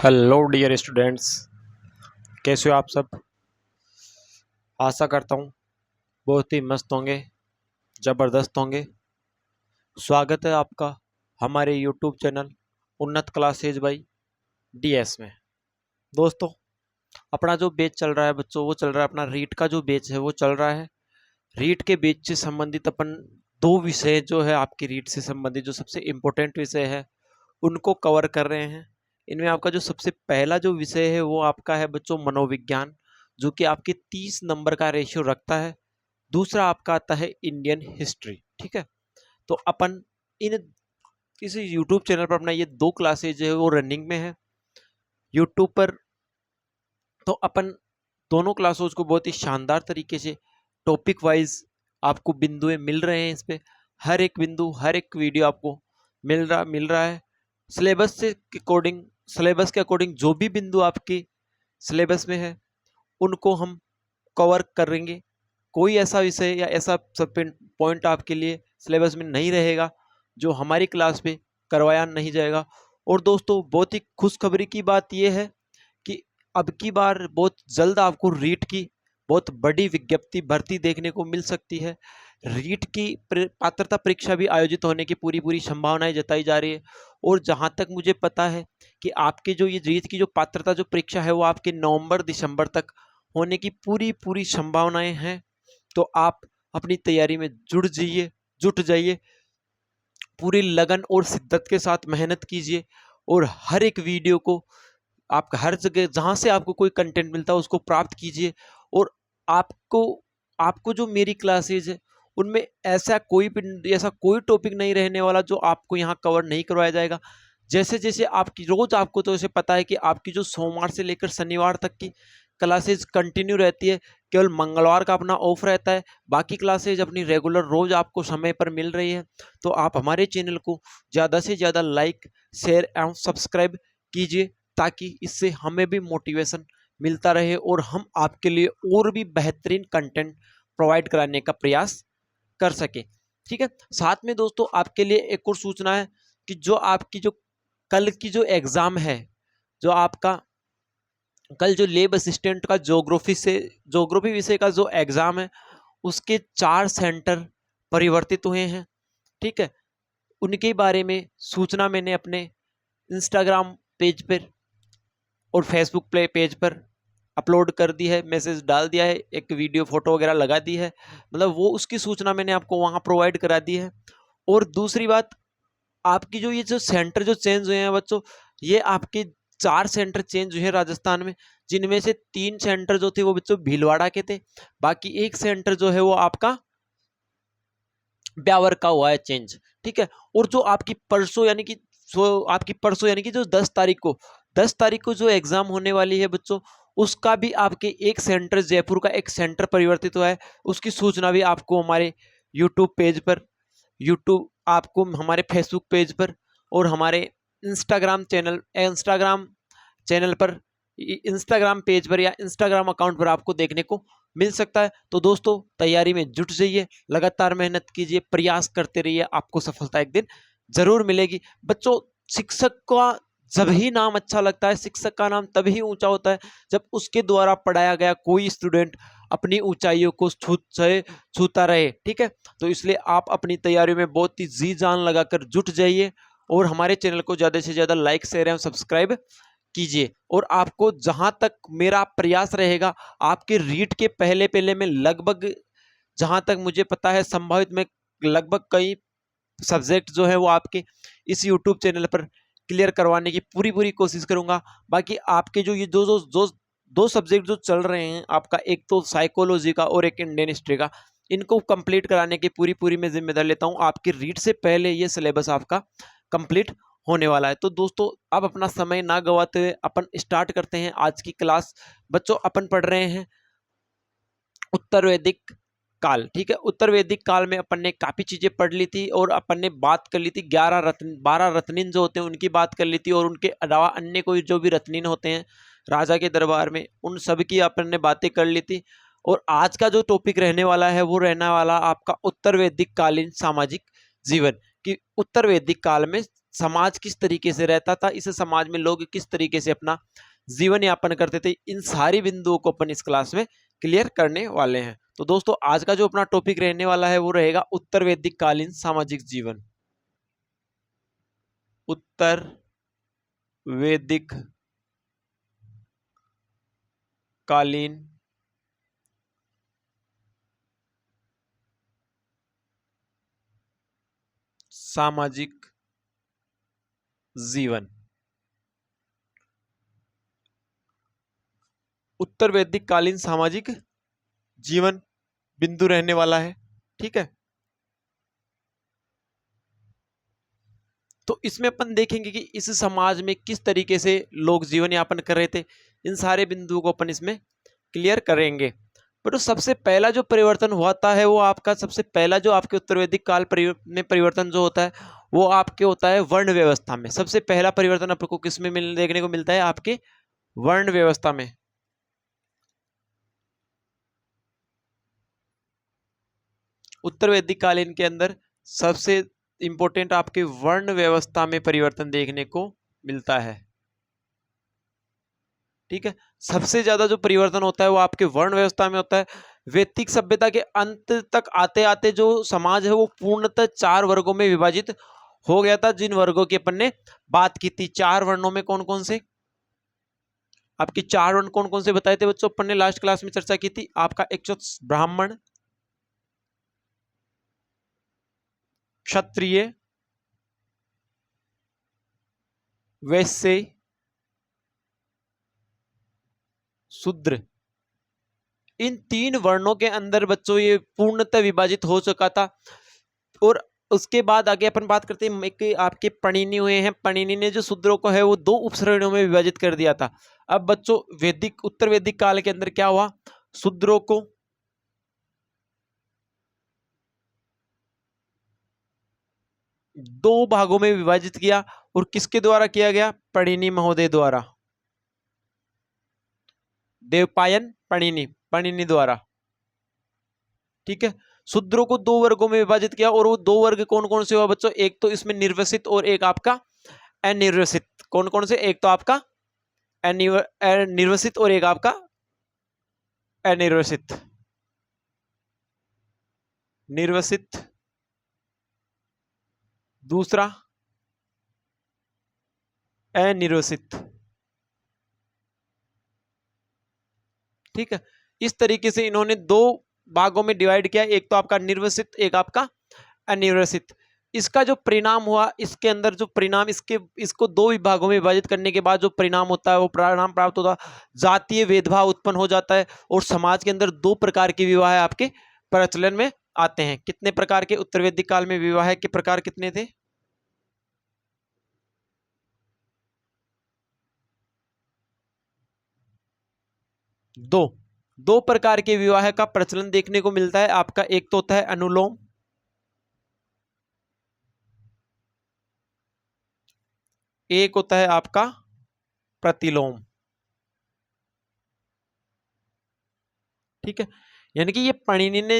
Hello dear students, कैसे हो आप सब। आशा करता हूँ बहुत ही मस्त होंगे, ज़बरदस्त होंगे। स्वागत है आपका हमारे यूट्यूब चैनल उन्नत क्लासेज बाई डीएस में। दोस्तों, अपना जो बैच चल रहा है बच्चों, वो चल रहा है अपना रीट का जो बैच है वो चल रहा है। रीट के बैच से संबंधित अपन दो विषय जो है आपकी रीट से संबंधित जो सबसे इम्पोर्टेंट विषय है उनको कवर कर रहे हैं। इनमें आपका जो सबसे पहला जो विषय है वो आपका है बच्चों मनोविज्ञान, जो कि आपके 30 नंबर का रेशियो रखता है। दूसरा आपका आता है इंडियन हिस्ट्री। ठीक है, तो अपन इन किसी यूट्यूब चैनल पर अपना ये दो क्लासेज जो है वो रनिंग में है यूट्यूब पर। तो अपन दोनों क्लासेज को बहुत ही शानदार तरीके से टॉपिक वाइज आपको बिंदुएं मिल रहे हैं। इस पे हर एक बिंदु, हर एक वीडियो आपको मिल रहा है सिलेबस से अकॉर्डिंग। सिलेबस के अकॉर्डिंग जो भी बिंदु आपके सिलेबस में है उनको हम कवर करेंगे। कोई ऐसा विषय या ऐसा सब पॉइंट आपके लिए सिलेबस में नहीं रहेगा जो हमारी क्लास पे करवाया नहीं जाएगा। और दोस्तों, बहुत ही खुशखबरी की बात यह है कि अब की बार बहुत जल्द आपको रीट की बहुत बड़ी विज्ञप्ति भर्ती देखने को मिल सकती है। रीट की पात्रता परीक्षा भी आयोजित होने की पूरी संभावनाएं जताई जा रही है। और जहां तक मुझे पता है कि आपके जो ये रीट की जो पात्रता जो परीक्षा है वो आपके नवंबर दिसंबर तक होने की पूरी संभावनाएं हैं। तो आप अपनी तैयारी में जुट जाइए, पूरी लगन और शिद्दत के साथ मेहनत कीजिए और हर एक वीडियो को आप हर जगह जहां से आपको कोई कंटेंट मिलता है उसको प्राप्त कीजिए। और आपको आपको जो मेरी क्लासेज है उनमें ऐसा कोई टॉपिक नहीं रहने वाला जो आपको यहाँ कवर नहीं करवाया जाएगा। जैसे जैसे आपकी रोज आपको तो ऐसे पता है कि आपकी जो सोमवार से लेकर शनिवार तक की क्लासेज कंटिन्यू रहती है, केवल मंगलवार का अपना ऑफ रहता है। बाकी क्लासेज अपनी रेगुलर रोज आपको समय पर मिल रही है। तो आप हमारे चैनल को ज़्यादा से ज़्यादा लाइक, शेयर एवं सब्सक्राइब कीजिए ताकि इससे हमें भी मोटिवेशन मिलता रहे और हम आपके लिए और भी बेहतरीन कंटेंट प्रोवाइड कराने का प्रयास कर सके। ठीक है, साथ में दोस्तों आपके लिए एक और सूचना है कि जो आपकी जो कल की जो एग्जाम है, जो आपका कल जो लेब असिस्टेंट का ज्योग्राफी विषय का जो एग्जाम है उसके 4 सेंटर परिवर्तित हुए हैं। ठीक है, उनके बारे में सूचना मैंने अपने इंस्टाग्राम पेज पर और फेसबुक पेज पर अपलोड कर दी है, मैसेज डाल दिया है, एक वीडियो फोटो वगैरह लगा दी है। मतलब वो उसकी सूचना मैंने आपको वहां प्रोवाइड करा दी है। और दूसरी बात, आपकी जो ये जो सेंटर जो चेंज हुए हैं बच्चों, ये आपके 4 सेंटर चेंज हुए हैं राजस्थान में, जिनमें से 3 सेंटर जो थे वो बच्चों भीलवाड़ा के थे। बाकी एक सेंटर जो है वो आपका ब्यावर का हुआ है चेंज। ठीक है, और जो आपकी परसों यानी कि जो 10 तारीख को जो एग्जाम होने वाली है बच्चों, उसका भी आपके एक सेंटर जयपुर का एक सेंटर परिवर्तित हुआ है। उसकी सूचना भी आपको हमारे यूट्यूब आपको हमारे फेसबुक पेज पर और हमारे इंस्टाग्राम चैनल पर, इंस्टाग्राम पेज पर या इंस्टाग्राम अकाउंट पर आपको देखने को मिल सकता है। तो दोस्तों, तैयारी में जुट जाइए, लगातार मेहनत कीजिए, प्रयास करते रहिए, आपको सफलता एक दिन जरूर मिलेगी। बच्चों, शिक्षक का जब ही नाम अच्छा लगता है, शिक्षक का नाम तभी ऊंचा होता है जब उसके द्वारा पढ़ाया गया कोई स्टूडेंट अपनी ऊंचाइयों को छूता रहे। ठीक है, तो इसलिए आप अपनी तैयारी में बहुत ही जी जान लगाकर जुट जाइए और हमारे चैनल को ज़्यादा से ज़्यादा लाइक, शेयर एवं सब्सक्राइब कीजिए। और आपको जहां तक मेरा प्रयास रहेगा, आपके रीट के पहले में लगभग, जहां तक मुझे पता है संभावित में लगभग कई सब्जेक्ट जो है वो आपके इस यूट्यूब चैनल पर क्लियर करवाने की पूरी कोशिश करूंगा। बाकी आपके जो ये दो सब्जेक्ट जो चल रहे हैं आपका, एक तो साइकोलॉजी का और एक इंडियन हिस्ट्री का, इनको कंप्लीट कराने की पूरी मैं जिम्मेदारी लेता हूं। आपके रीट से पहले ये सिलेबस आपका कंप्लीट होने वाला है। तो दोस्तों, अब अपना समय ना गवाते हुए अपन स्टार्ट करते हैं आज की क्लास। बच्चों, अपन पढ़ रहे हैं उत्तर वैदिक काल। ठीक है, उत्तर वैदिक काल में अपन ने काफी चीजें पढ़ ली थी और अपन ने बात कर ली थी 12 रत्निन जो होते हैं उनकी बात कर ली थी, और उनके अलावा अन्य कोई जो भी रत्निन होते हैं राजा के दरबार में, उन सब की अपन ने बातें कर ली थी। और आज का जो टॉपिक रहने वाला है वो रहने वाला आपका उत्तर वैदिक कालीन सामाजिक जीवन, कि उत्तर वैदिक काल में समाज किस तरीके से रहता था, इस समाज में लोग किस तरीके से अपना जीवन यापन करते थे। इन सारी बिंदुओं को अपन इस क्लास में क्लियर करने वाले हैं। तो दोस्तों आज का जो अपना टॉपिक रहने वाला है वो रहेगा उत्तर वैदिक कालीन सामाजिक जीवन। उत्तर वैदिक कालीन सामाजिक जीवन। उत्तर वैदिक कालीन सामाजिक जीवन बिंदु रहने वाला है, ठीक है। तो इसमें अपन देखेंगे कि इस समाज में किस तरीके से लोग जीवन यापन कर रहे थे, इन सारे बिंदुओं को अपन इसमें क्लियर करेंगे। पर तो सबसे पहला जो परिवर्तन होता है वो आपका, सबसे पहला जो आपके उत्तर वैदिक काल में परिवर्तन जो होता है वो आपके होता है वर्ण व्यवस्था में। सबसे पहला परिवर्तन आपको किसमें देखने को मिलता है, आपके वर्ण व्यवस्था में। उत्तर वैदिक कालीन के अंदर सबसे इंपॉर्टेंट आपके वर्ण व्यवस्था में परिवर्तन देखने को मिलता है, ठीक है। सबसे ज्यादा जो परिवर्तन होता है वो आपके वर्ण व्यवस्था में होता है। वैदिक सभ्यता के अंत तक आते आते जो समाज है वो पूर्णतः 4 वर्गों में विभाजित हो गया था, जिन वर्गों की अपन ने बात की थी। 4 वर्णों में कौन कौन से, आपके 4 वर्ण कौन कौन से बताए थे बच्चों, अपन ने लास्ट क्लास में चर्चा की थी। आपका एक ब्राह्मण, क्षत्रिय, वैश्य, शूद्र। इन 3 वर्णों के अंदर बच्चों ये पूर्णतः विभाजित हो चुका था। और उसके बाद आगे अपन बात करते हैं एक आपके पणिनि हुए हैं। पणिनि ने जो शूद्रों को है वो 2 उपश्रेणियों में विभाजित कर दिया था। अब बच्चों वैदिक उत्तर वैदिक काल के अंदर क्या हुआ, शूद्रों को 2 भागों में विभाजित किया। और किसके द्वारा किया गया, पणिनि महोदय द्वारा, देवपायन पणिनि, पणिनि द्वारा, ठीक है। शूद्रों को 2 वर्गों में विभाजित किया। और वो 2 वर्ग कौन कौन से हुआ बच्चों, एक तो इसमें निर्वसित और एक आपका अनिर्वसित। कौन कौन से, एक तो आपका निर्वसित और एक आपका अनिर्वसित। निर्वसित, दूसरा अनिर्वसित, ठीक है। इस तरीके से इन्होंने 2 भागों में डिवाइड किया, एक तो आपका निर्वसित, एक आपका अनिर्वसित। इसका जो परिणाम हुआ, इसके अंदर जो परिणाम, इसको 2 विभागों में विभाजित करने के बाद जो परिणाम होता है वो परिणाम प्राप्त होता है, जातीय भेदभाव उत्पन्न हो जाता है। और समाज के अंदर 2 प्रकार के विवाह आपके प्रचलन में आते हैं। कितने प्रकार के, उत्तर वैदिक काल में विवाह के प्रकार कितने थे, 2 प्रकार के विवाह का प्रचलन देखने को मिलता है आपका। एक तो होता है अनुलोम, एक होता है आपका प्रतिलोम, ठीक है। यानी कि ये पणिनि ने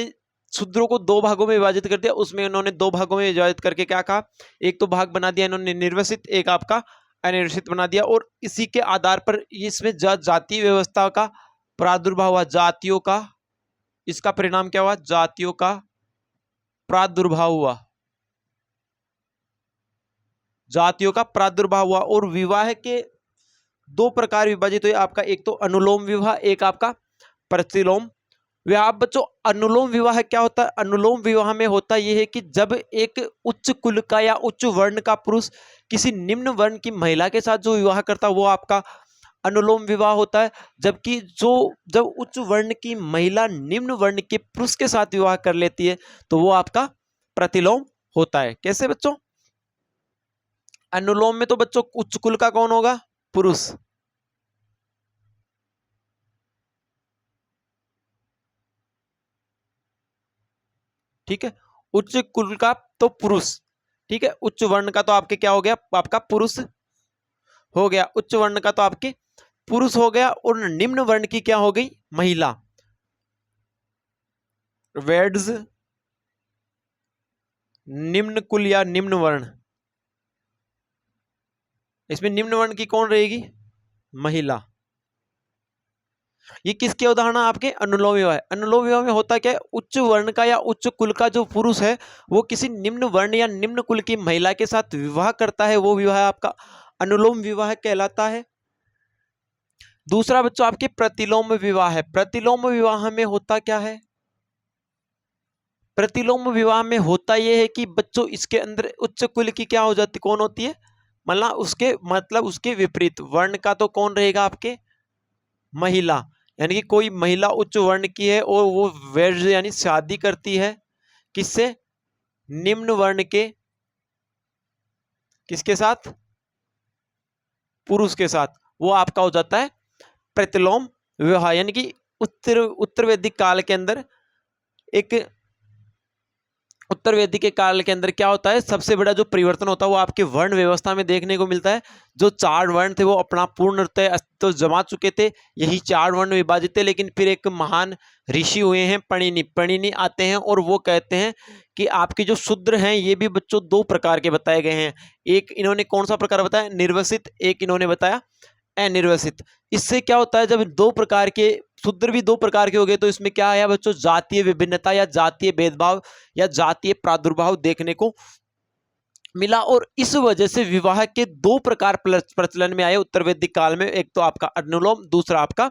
शूद्रों को 2 भागों में विभाजित कर दिया। उसमें उन्होंने 2 भागों में विभाजित करके क्या कहा, एक तो भाग बना दिया इन्होंने निर्वसित, एक आपका अनिर्वसित बना दिया। और इसी के आधार पर इसमें जातीय व्यवस्था का प्रादुर्भाव हुआ, जातियों का, इसका परिणाम क्या हुआ, जातियों का प्रादुर्भाव हुआ, जातियों का प्रादुर्भाव हुआ। और विवाह के 2 प्रकार विभाजित हुए आपका, एक तो अनुलोम विवाह, एक आपका प्रतिलोम विवाह। बच्चों अनुलोम विवाह क्या होता है, अनुलोम विवाह में होता यह है कि जब एक उच्च कुल का या उच्च वर्ण का पुरुष किसी निम्न वर्ण की महिला के साथ जो विवाह करता है वो आपका अनुलोम विवाह होता है। जबकि जब उच्च वर्ण की महिला निम्न वर्ण के पुरुष के साथ विवाह कर लेती है तो वो आपका प्रतिलोम होता है। कैसे बच्चों, अनुलोम में तो बच्चों उच्च कुल का कौन होगा, पुरुष, ठीक है। उच्च कुल का तो पुरुष, ठीक है। उच्च वर्ण का तो आपके क्या हो गया, आपका पुरुष हो गया, उच्च वर्ण का तो आपके पुरुष हो गया। और निम्न वर्ण की क्या हो गई, महिला। वेड्स निम्न कुल या निम्न वर्ण, इसमें निम्न वर्ण की कौन रहेगी? महिला। ये किसके उदाहरण है? आपके अनुलोम विवाह। अनुलोम विवाह में होता क्या है? उच्च वर्ण का या उच्च कुल का जो पुरुष है वो किसी निम्न वर्ण या निम्न कुल की महिला के साथ विवाह करता है, वो विवाह आपका अनुलोम विवाह कहलाता है। दूसरा बच्चों आपके प्रतिलोम विवाह है। प्रतिलोम विवाह में होता क्या है? प्रतिलोम विवाह में होता यह है कि बच्चों इसके अंदर उच्च कुल की क्या हो जाती, कौन होती है? मतलब उसके विपरीत वर्ण का तो कौन रहेगा? आपके महिला। यानी कि कोई महिला उच्च वर्ण की है और वो वैध यानी शादी करती है किससे? निम्न वर्ण के, किसके साथ? पुरुष के साथ। वो आपका हो जाता है प्रतिलोम विवाह। यानी कि उत्तर वैदिक काल के अंदर एक उत्तर वैदिक के काल के अंदर क्या होता है? सबसे बड़ा जो परिवर्तन होता है वो आपके वर्ण व्यवस्था में देखने को मिलता है। जो 4 वर्ण थे वो अपना पूर्णतः अस्तित्व जमा चुके थे, यही 4 वर्ण विभाजित थे। लेकिन फिर एक महान ऋषि हुए हैं पणिनि आते हैं और वो कहते हैं कि आपके जो शूद्र हैं ये भी बच्चों 2 प्रकार के बताए गए हैं। एक इन्होंने कौन सा प्रकार बताया? निर्वसित। एक इन्होंने बताया अनिर्वसित। इससे क्या होता है? जब 2 प्रकार के शूद्र भी 2 प्रकार के हो गए तो इसमें क्या आया बच्चों? जातीय विभिन्नता या जातीय भेदभाव या जातीय प्रादुर्भाव देखने को मिला। और इस वजह से विवाह के 2 प्रकार प्रचलन में आए उत्तर वैदिक काल में। एक तो आपका अनुलोम, दूसरा आपका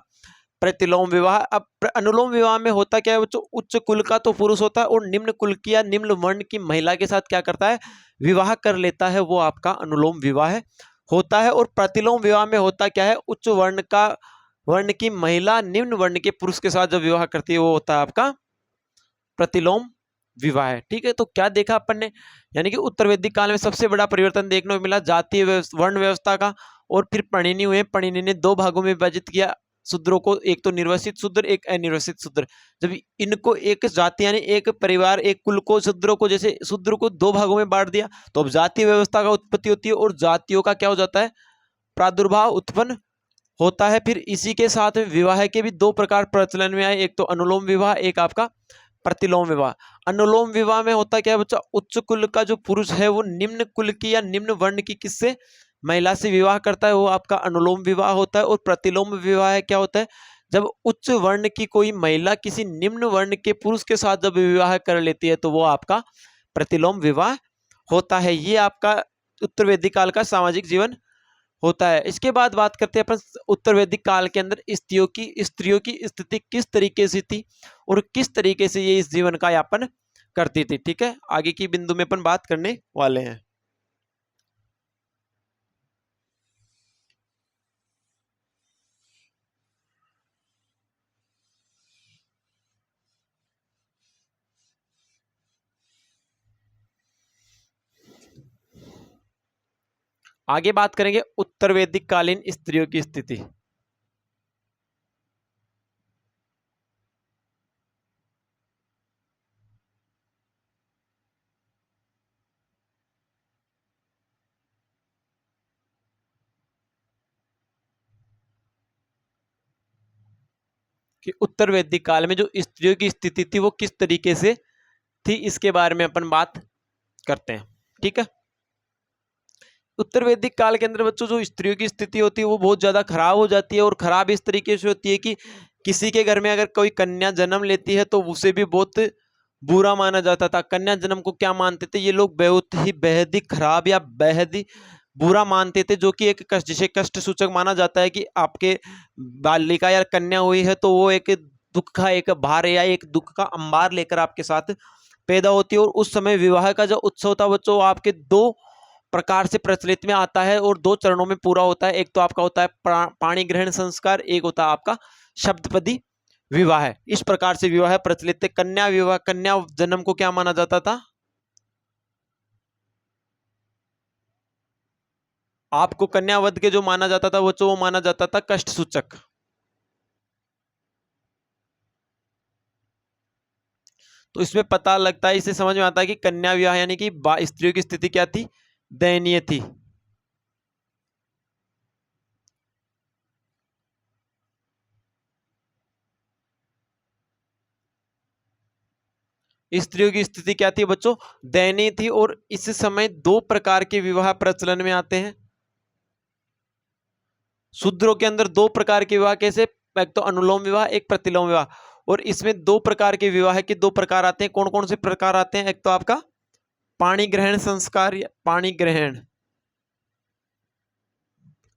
प्रतिलोम विवाह। अब अनुलोम विवाह में होता क्या है बच्चों? उच्च कुल का तो पुरुष होता है और निम्न कुल की या निम्न वर्ण की महिला के साथ क्या करता है? विवाह कर लेता है, वो आपका अनुलोम विवाह होता है। और प्रतिलोम विवाह में होता क्या है? उच्च वर्ण की महिला निम्न वर्ण के पुरुष के साथ जब विवाह करती है वो होता है आपका प्रतिलोम विवाह है। ठीक है, तो क्या देखा अपन ने? यानी कि उत्तर वैदिक काल में सबसे बड़ा परिवर्तन देखने को मिला जातीय वर्ण व्यवस्था का। और फिर पणिनि हुए, पणिनि ने 2 भागों में विभाजित किया शूद्रों को, एक तो निर्वसित शूद्र, एक अनिर्वसित शूद्र। जब इनको एक जाति यानी एक परिवार, एक कुल को, शूद्रों को, जैसे शूद्र को 2 भागों में बांट दिया तो अब जातीय व्यवस्था का उत्पत्ति होती है और जातियों का क्या हो जाता है? प्रादुर्भाव उत्पन्न होता है। फिर इसी के साथ विवाह के भी 2 प्रकार प्रचलन में आए, एक तो अनुलोम विवाह, एक आपका प्रतिलोम विवाह। अनुलोम विवाह में होता क्या है बच्चा? उच्च कुल का जो पुरुष है वो निम्न कुल की या निम्न वर्ण की किससे? महिला से विवाह करता है, वो आपका अनुलोम विवाह होता है। और प्रतिलोम विवाह क्या होता है? जब उच्च वर्ण की कोई महिला किसी निम्न वर्ण के पुरुष के साथ जब विवाह कर लेती है तो वो आपका प्रतिलोम विवाह होता है। ये आपका उत्तर वैदिक काल का सामाजिक जीवन होता है। इसके बाद बात करते हैं अपन उत्तर वैदिक काल के अंदर स्त्रियों की स्थिति किस तरीके से थी और किस तरीके से ये इस जीवन का यापन करती थी। ठीक है, आगे की बिंदु में अपन बात करने वाले हैं। आगे बात करेंगे उत्तर वैदिक कालीन स्त्रियों की स्थिति। कि उत्तर वैदिक काल में जो स्त्रियों की स्थिति थी वो किस तरीके से थी, इसके बारे में अपन बात करते हैं। ठीक है, उत्तर वैदिक काल के अंदर बच्चों जो स्त्रियों की स्थिति होती है वो बहुत ज्यादा खराब हो जाती है। और खराब इस तरीके से होती है कि किसी के घर में अगर कोई कन्या जन्म लेती है तो उसे भी बहुत बुरा माना जाता था। कन्या जन्म को क्या मानते थे ये लोग? बेहद ही खराब या बेहद ही बुरा मानते थे, जो कि एक कष्ट, जिसे कष्ट सूचक माना जाता है कि आपके बालिका या कन्या हुई है तो वो एक दुख का एक भार या एक दुख का अंबार लेकर आपके साथ पैदा होती है। और उस समय विवाह का जो उत्सव था बच्चों आपके 2 प्रकार से प्रचलित में आता है और 2 चरणों में पूरा होता है। एक तो आपका होता है पाणी ग्रहण संस्कार, एक होता है आपका शब्दपदी विवाह। इस प्रकार से विवाह प्रचलित है। कन्या विवाह, कन्या जन्म को क्या माना जाता था? आपको कन्या वध के जो माना जाता था वो माना जाता था कष्ट सूचक। तो इसमें पता लगता है, इससे समझ में आता है कि कन्या विवाह यानी कि स्त्रियों की स्थिति क्या थी? दयनीय थी। स्त्रियों की स्थिति क्या थी बच्चों, दयनीय थी। और इस समय दो प्रकार के विवाह प्रचलन में आते हैं। शूद्रों के अंदर दो प्रकार के विवाह कैसे, एक तो अनुलोम विवाह, एक प्रतिलोम विवाह। और इसमें दो प्रकार के विवाह के दो प्रकार आते हैं। कौन कौन से प्रकार आते हैं, एक तो आपका पाणी ग्रहण संस्कार, पाणी ग्रहण,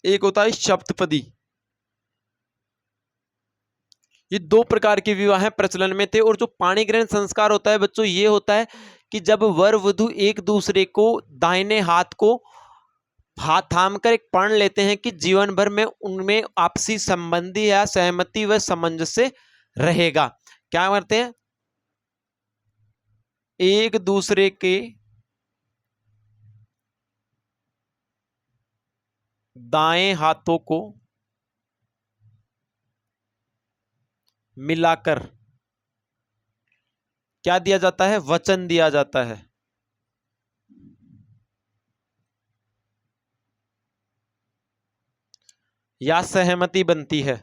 एक होता है सप्तपदी। ये दो प्रकार के विवाह प्रचलन में थे। और जो पाणी ग्रहण संस्कार होता है बच्चों, ये होता है कि जब वर वधु एक दूसरे को दाहिने हाथ को हाथ थाम कर एक प्रण लेते हैं कि जीवन भर में उनमें आपसी संबंधी या सहमति व सामंजस्य रहेगा। क्या करते हैं, एक दूसरे के दाएं हाथों को मिलाकर क्या दिया जाता है, वचन दिया जाता है। या सहमति बनती है।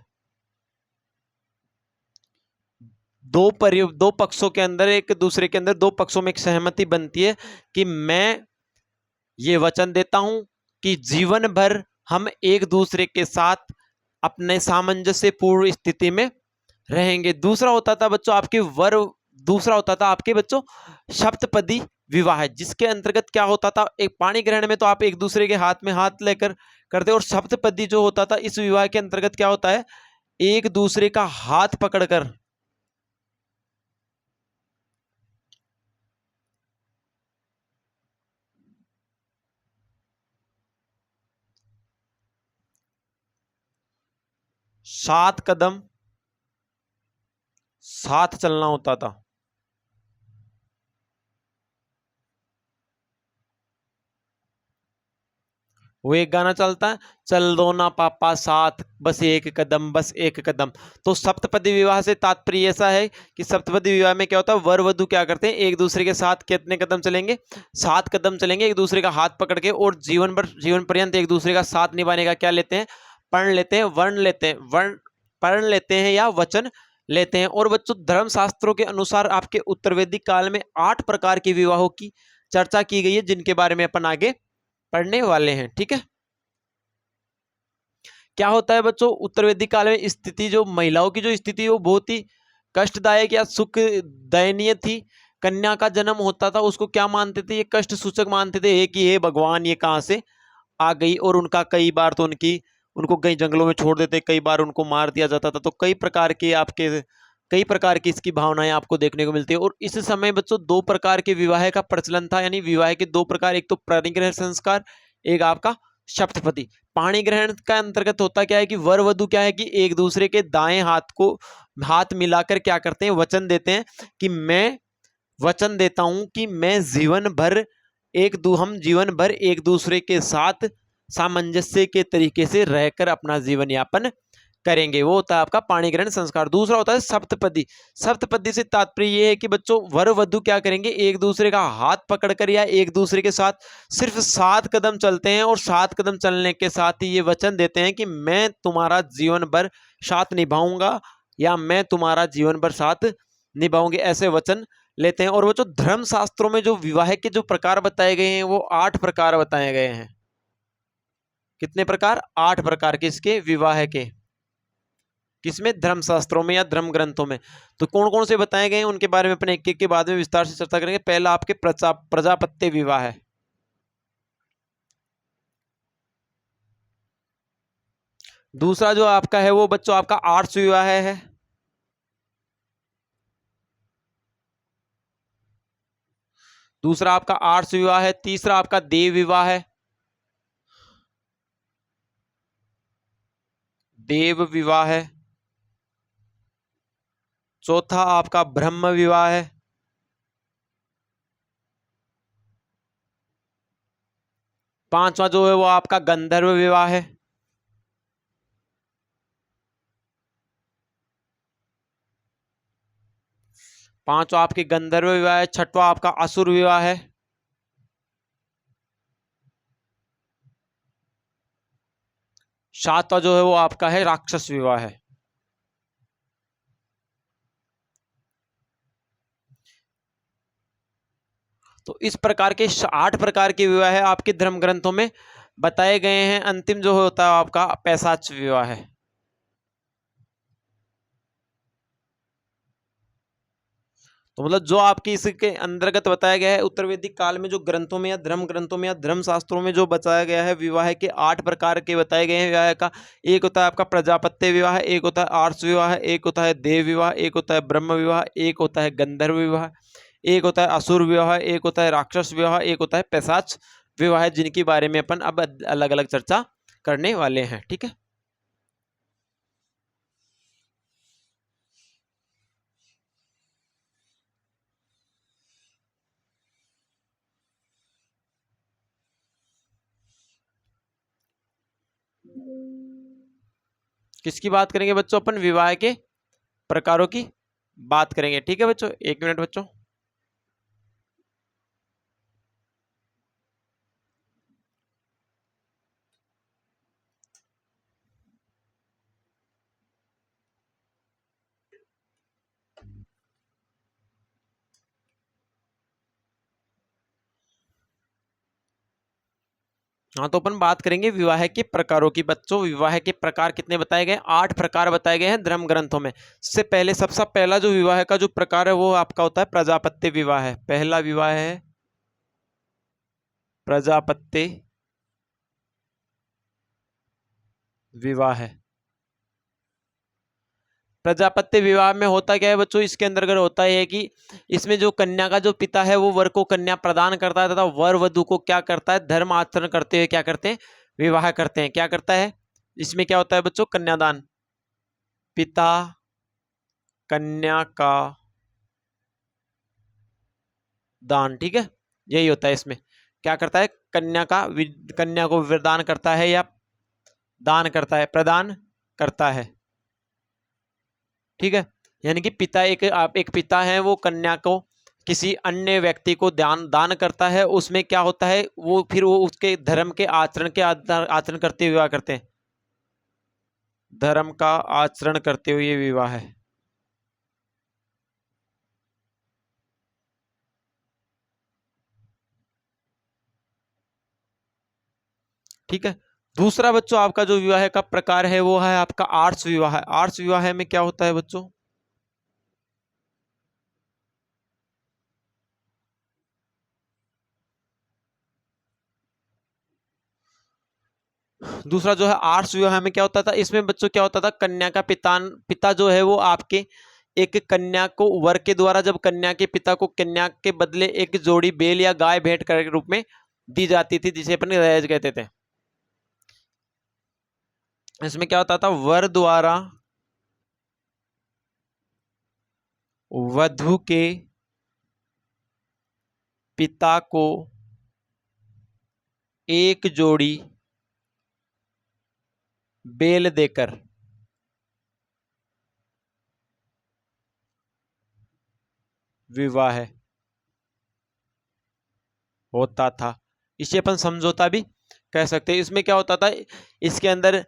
दो पक्षों के अंदर, एक दूसरे के अंदर दो पक्षों में एक सहमति बनती है कि मैं ये वचन देता हूं कि जीवन भर हम एक दूसरे के साथ अपने सामंजस्य पूर्ण स्थिति में रहेंगे। दूसरा होता था बच्चों आपके दूसरा होता था आपके बच्चों सप्तपदी विवाह, जिसके अंतर्गत क्या होता था, एक पाणी ग्रहण में तो आप एक दूसरे के हाथ में हाथ लेकर करते, और सप्तपदी जो होता था इस विवाह के अंतर्गत क्या होता है, एक दूसरे का हाथ पकड़कर सात कदम साथ चलना होता था। वो एक गाना चलता है, चल दो ना पापा साथ, बस एक कदम, बस एक कदम। तो सप्तपदी विवाह से तात्पर्य ऐसा है कि सप्तपदी विवाह में क्या होता है, वर वधु क्या करते हैं, एक दूसरे के साथ कितने कदम चलेंगे, 7 कदम चलेंगे, एक दूसरे का हाथ पकड़ के, और जीवन पर्यंत एक दूसरे का साथ निभाने का क्या लेते हैं, प्रण लेते हैं, प्रण लेते हैं या वचन लेते हैं। और बच्चों धर्मशास्त्रों के अनुसार आपके उत्तर वैदिक काल में 8 प्रकार के विवाहों की चर्चा की गई है, जिनके बारे में अपन आगे पढ़ने वाले हैं। ठीक है, क्या होता है बच्चों, उत्तर वैदिक काल में स्थिति, जो महिलाओं की जो स्थिति वो बहुत ही कष्टदायक या सुख दयनीय थी। कन्या का जन्म होता था, उसको क्या मानते थे, ये कष्ट सूचक मानते थे, कि हे भगवान ये कहाँ से आ गई। और उनका कई बार तो उनको कई जंगलों में छोड़ देते, कई बार उनको मार दिया जाता था। तो कई प्रकार की इसकी भावनाएं आपको देखने को मिलती है। और इस समय बच्चों दो प्रकार के विवाह का प्रचलन था, यानी विवाह के दो प्रकार, एक तो परिग्रह संस्कार, एक आपका सप्तपदी। पाणी ग्रहण का अंतर्गत होता क्या है कि वर वधु क्या है कि एक दूसरे के दाएं हाथ को हाथ मिलाकर क्या करते हैं, वचन देते हैं कि मैं वचन देता हूं कि हम जीवन भर एक दूसरे के साथ सामंजस्य के तरीके से रहकर अपना जीवन यापन करेंगे। वो होता है आपका पाणिग्रहण संस्कार। दूसरा होता है सप्तपदी। सप्तपदी से तात्पर्य ये है कि बच्चों वर वधु क्या करेंगे, एक दूसरे का हाथ पकड़कर या एक दूसरे के साथ सिर्फ 7 कदम चलते हैं, और 7 कदम चलने के साथ ही ये वचन देते हैं कि मैं तुम्हारा जीवन भर साथ निभाऊंगा, या मैं तुम्हारा जीवन भर साथ निभाऊंगी, ऐसे वचन लेते हैं। और वो जो धर्म शास्त्रों में जो विवाह के जो प्रकार बताए गए हैं, वो 8 प्रकार बताए गए हैं। कितने प्रकार, 8 प्रकार के इसके विवाह के, किसमें, धर्म शास्त्रों में या धर्म ग्रंथों में। तो कौन कौन से बताए गए हैं उनके बारे में अपन एक एक के बाद में विस्तार से चर्चा करेंगे। पहला आपके प्रजापत्य विवाह है। दूसरा जो आपका है वो बच्चों आपका आर्ष विवाह है। दूसरा आपका आर्ष विवाह है। तीसरा आपका देव विवाह है, देव विवाह है। चौथा आपका ब्रह्म विवाह है। पांचवा जो है वो आपका गंधर्व विवाह है। पांचवा आपके गंधर्व विवाह है। छठवा आपका असुर विवाह है। सातवां जो है वो आपका है राक्षस विवाह है। तो इस प्रकार के 8 प्रकार के विवाह है आपके धर्म ग्रंथों में बताए गए हैं। अंतिम जो होता है आपका पैशाच विवाह है। तो मतलब जो आपकी इसके अंतर्गत बताया गया है उत्तर वैदिक काल में जो ग्रंथों में या धर्म ग्रंथों में या धर्म शास्त्रों में जो बताया गया है विवाह के 8 प्रकार के बताए गए हैं विवाह का। एक होता है आपका प्रजापत्य विवाह, एक होता है आर्ष विवाह, एक होता है देव विवाह, एक होता है ब्रह्म विवाह, एक होता है गंधर्व विवाह, एक होता है असुर विवाह, एक होता है राक्षस विवाह, एक होता है पैशाच विवाह, जिनके बारे में अपन अब अलग अलग चर्चा करने वाले हैं। ठीक है, किसकी बात करेंगे बच्चों? अपन विवाह के प्रकारों की बात करेंगे। ठीक है बच्चों, एक मिनट बच्चों। हाँ, तो अपन बात करेंगे विवाह के प्रकारों की। बच्चों विवाह के प्रकार कितने बताए गए? 8 प्रकार बताए गए हैं धर्म ग्रंथों में। इससे पहले सबसे पहला जो विवाह का जो प्रकार है वो आपका होता है प्रजापत्य विवाह है। पहला विवाह है प्रजापत्य विवाह है। प्रजापत्य विवाह में होता क्या है बच्चों? इसके अंतर्गत होता है कि इसमें जो कन्या का जो पिता है वो वर को कन्या प्रदान करता है तथा वर वधु को क्या करता है? धर्म आचरण करते हुए क्या करते हैं? विवाह करते हैं। क्या करता है? इसमें क्या होता है बच्चों? कन्यादान। पिता कन्या का दान। ठीक है, यही होता है। इसमें क्या करता है? कन्या को वरदान करता है या दान करता है, प्रदान करता है। ठीक है, यानी कि पिता एक पिता है वो कन्या को किसी अन्य व्यक्ति को दान करता है। उसमें क्या होता है? वो फिर वो उसके धर्म के आचरण करते हुए विवाह करते हैं। धर्म का आचरण करते हुए विवाह है। ठीक है, दूसरा बच्चों आपका जो विवाह का प्रकार है वो है आपका आर्ष विवाह। आर्ष विवाह में क्या होता है बच्चों? दूसरा जो है आर्ष विवाह में क्या होता था? इसमें बच्चों क्या होता था? कन्या का पिता जो है वो आपके एक कन्या को वर के द्वारा, जब कन्या के पिता को कन्या के बदले एक जोड़ी बैल या गाय भेंट के रूप में दी जाती थी, जिसे अपन दहेज कहते थे। इसमें क्या होता था? वर द्वारा वधु के पिता को एक जोड़ी बैल देकर विवाह होता था। इसे अपन समझौता भी कह सकते हैं। इसमें क्या होता था? इसके अंदर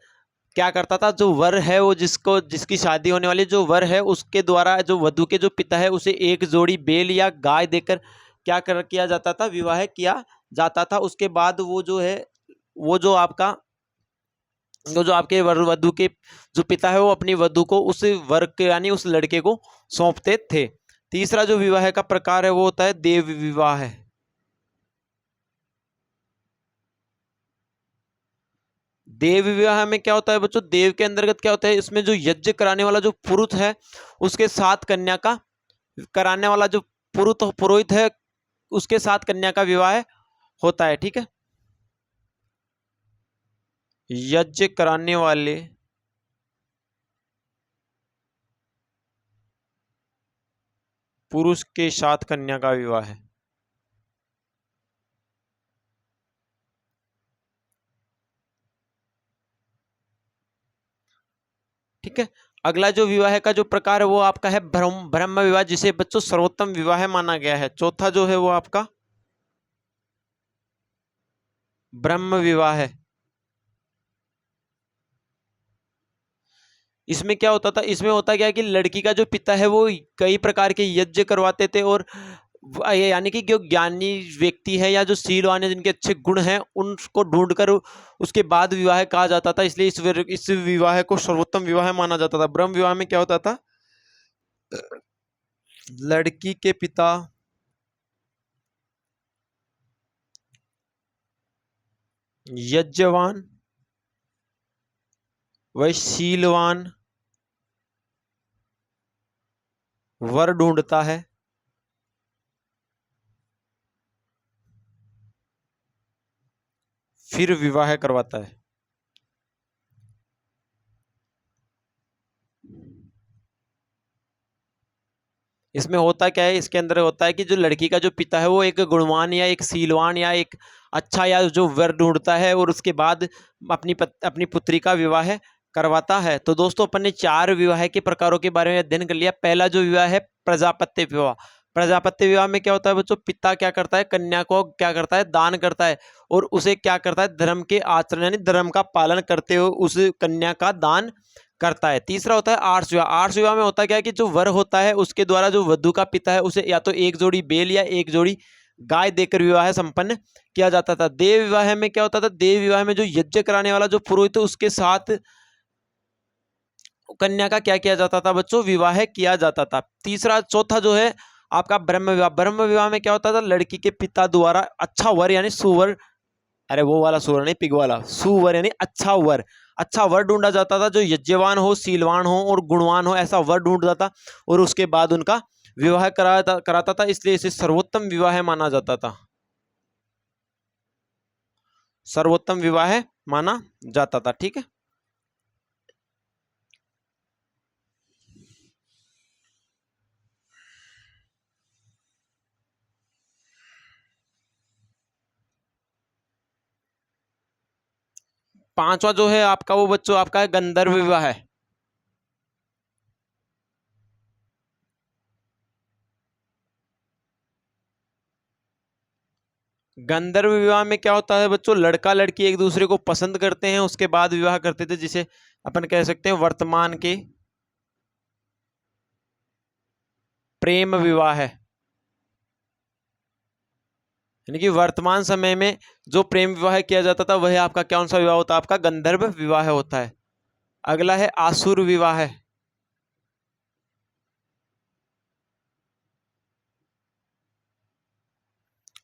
क्या करता था? जो वर है वो जिसकी शादी होने वाली जो वर है उसके द्वारा जो वधु के जो पिता है उसे एक जोड़ी बैल या गाय देकर किया जाता था, विवाह किया जाता था। उसके बाद वो जो है वो जो आपका जो जो आपके वधु के जो पिता है वो अपनी वधु को उस वर के यानी उस लड़के को सौंपते थे। तीसरा जो विवाह का प्रकार है वो होता है देव विवाह है। देव विवाह में क्या होता है बच्चों? देव के अंतर्गत क्या होता है? इसमें जो यज्ञ कराने वाला जो पुरुष है उसके साथ कन्या का कराने वाला जो पुरोहित है उसके साथ कन्या का विवाह होता है। ठीक है, यज्ञ कराने वाले पुरुष के साथ कन्या का विवाह है। ठीक है, अगला जो विवाह का जो प्रकार है वो आपका है ब्रह्म विवाह, जिसे बच्चों सर्वोत्तम विवाह माना गया है। चौथा जो है वो आपका ब्रह्म विवाह है। इसमें क्या होता था? इसमें होता क्या है कि लड़की का जो पिता है वो कई प्रकार के यज्ञ करवाते थे और यानी कि जो ज्ञानी व्यक्ति है या जो शीलवान है, जिनके अच्छे गुण हैं, उनको ढूंढकर उसके बाद विवाह कहा जाता था। इसलिए इस विवाह को सर्वोत्तम विवाह माना जाता था। ब्रह्म विवाह में क्या होता था? लड़की के पिता यज्ञवान व शीलवान वर ढूंढता है, फिर विवाह करवाता है। इसमें होता क्या है? इसके अंदर होता है कि जो लड़की का जो पिता है वो एक गुणवान या एक शीलवान या एक अच्छा या जो वर ढूंढता है और उसके बाद अपनी पुत्री का विवाह करवाता है। तो दोस्तों, अपन ने 4 विवाह के प्रकारों के बारे में अध्ययन कर लिया। पहला जो विवाह है प्रजापत्य विवाह। प्रजापत्य विवाह में क्या होता है बच्चों? पिता क्या करता है? कन्या को क्या करता है? दान करता है और उसे क्या करता है? धर्म के आचरण यानी धर्म का पालन करते हुए उस कन्या का दान करता है। तीसरा होता है आर्ष विवाह। आर्ष विवाह में होता क्या है कि जो वर होता है उसके द्वारा जो वधु का पिता है उसे या तो एक जोड़ी बैल या एक जोड़ी गाय देकर विवाह संपन्न किया जाता था। देव विवाह में क्या होता था? देव विवाह में जो यज्ञ कराने वाला जो पुरोहित है उसके साथ कन्या का क्या किया जाता था बच्चों? विवाह किया जाता था। चौथा जो है आपका ब्रह्म विवाह। ब्रह्म विवाह में क्या होता था? लड़की के पिता द्वारा अच्छा वर यानी सुवर, अरे वो वाला सुवर नहीं, पिग वाला, सुवर यानी अच्छा वर ढूंढा जाता था जो यज्ञवान हो, शीलवान हो और गुणवान हो, ऐसा वर ढूंढता था और उसके बाद उनका विवाह कराता था। इसलिए इसे सर्वोत्तम विवाह माना जाता था। सर्वोत्तम विवाह माना जाता था। ठीक है। पांचवा जो है आपका वो बच्चों आपका है गंधर्व विवाह है। गंधर्व विवाह में क्या होता है बच्चों? लड़का लड़की एक दूसरे को पसंद करते हैं, उसके बाद विवाह करते थे, जिसे अपन कह सकते हैं वर्तमान के प्रेम विवाह है। यानी कि वर्तमान समय में जो प्रेम विवाह किया जाता था वह आपका कौन सा विवाह होता है? आपका गंधर्व विवाह होता है। अगला है आसुर विवाह है।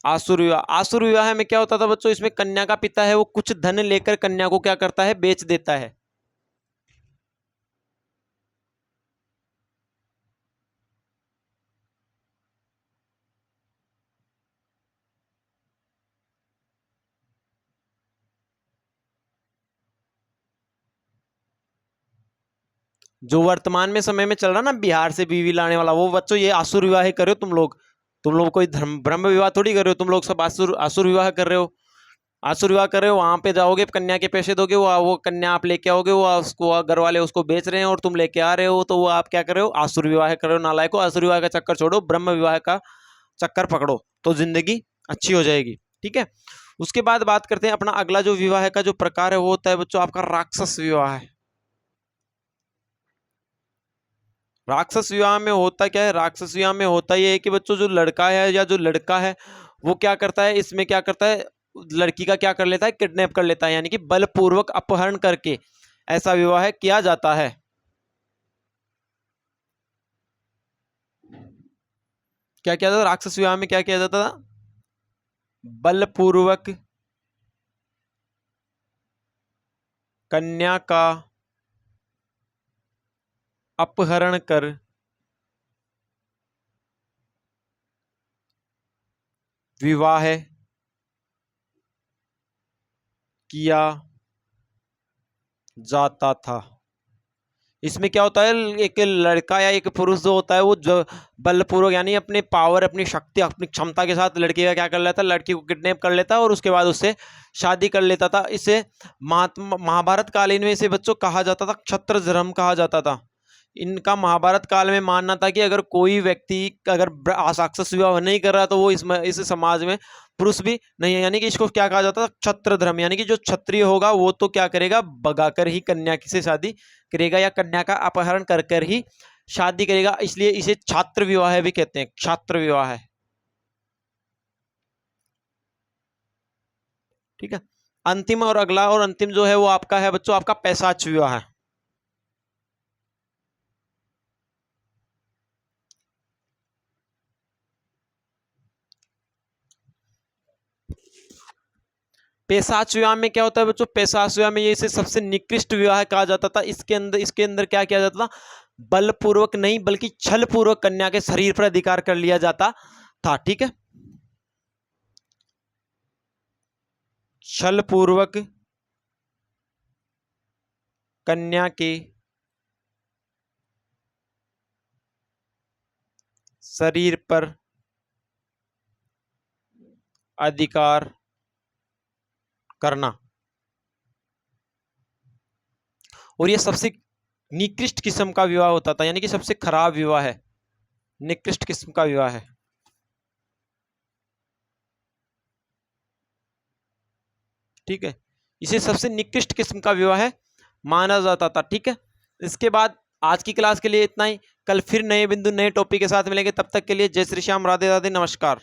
आसुर विवाह में क्या होता था बच्चों? इसमें कन्या का पिता है वो कुछ धन लेकर कन्या को क्या करता है? बेच देता है। जो वर्तमान में समय में चल रहा ना बिहार से बीवी लाने वाला, वो बच्चों ये आसुर विवाह कर रहे हो तुम लोग कोई धर्म ब्रह्म विवाह थोड़ी कर रहे हो। तुम लोग सब आसुर आसुर विवाह कर रहे हो। आसुर विवाह कर रहे हो, वहां पे जाओगे, कन्या के पैसे दोगे, वो कन्या आप लेके आओगे, वो उसको घर वाले उसको बेच रहे हैं और तुम लेके आ रहे हो, तो वो आप क्या कर रहे हो? आसुर विवाह कर रहे हो। नालायको, आसुर विवाह का चक्कर छोड़ो, ब्रह्म विवाह का चक्कर पकड़ो तो जिंदगी अच्छी हो जाएगी। ठीक है। उसके बाद बात करते हैं अपना अगला जो विवाह का जो प्रकार है वो होता है बच्चों आपका राक्षस विवाह है। राक्षस विवाह में होता क्या है? राक्षस विवाह में होता यह है कि बच्चों जो लड़का है या जो लड़का है वो क्या करता है? इसमें क्या करता है? लड़की का क्या कर लेता है? किडनैप कर लेता है, यानी कि बलपूर्वक अपहरण करके ऐसा विवाह किया जाता है। क्या किया जाता था राक्षस विवाह में? क्या किया जाता था? बलपूर्वक कन्या का अपहरण कर विवाह किया जाता था। इसमें क्या होता है? एक लड़का या एक पुरुष जो होता है वो जो बलपूर्वक यानी अपने पावर, अपनी शक्ति, अपनी क्षमता के साथ लड़की का क्या कर लेता है? लड़की को किडनैप कर लेता है और उसके बाद उससे शादी कर लेता था। इसे महाभारत कालीन में इसे बच्चों कहा जाता था क्षत्र धर्म कहा जाता था। इनका महाभारत काल में मानना था कि अगर कोई व्यक्ति अगर राक्षस विवाह नहीं कर रहा तो वो इस समाज में पुरुष भी नहीं है। यानी कि इसको क्या कहा जाता था? क्षत्र धर्म। यानी कि जो क्षत्रिय होगा वो तो क्या करेगा? भगाकर ही कन्या से शादी करेगा या कन्या का अपहरण कर कर ही शादी करेगा। इसलिए इसे छात्र विवाह भी कहते हैं। छात्र विवाह है। ठीक है। अंतिम और अगला और अंतिम जो है वो आपका है बच्चों आपका पैशाच विवाह है। पैशाच विवाह में क्या होता है बच्चों, पैशाच विवाह में ये इसे सबसे निकृष्ट विवाह कहा जाता था। इसके अंदर क्या किया जाता था, बलपूर्वक नहीं बल्कि छल पूर्वक कन्या के शरीर पर अधिकार कर लिया जाता था। ठीक है, छल पूर्वक कन्या के शरीर पर अधिकार करना, और यह सबसे निकृष्ट किस्म का विवाह होता था, यानी कि सबसे खराब विवाह है, निकृष्ट किस्म का विवाह है। ठीक है, इसे सबसे निकृष्ट किस्म का विवाह है माना जाता था। ठीक है, इसके बाद आज की क्लास के लिए इतना ही। कल फिर नए बिंदु नए टॉपिक के साथ मिलेंगे, तब तक के लिए जय श्री श्याम, राधे राधे, नमस्कार।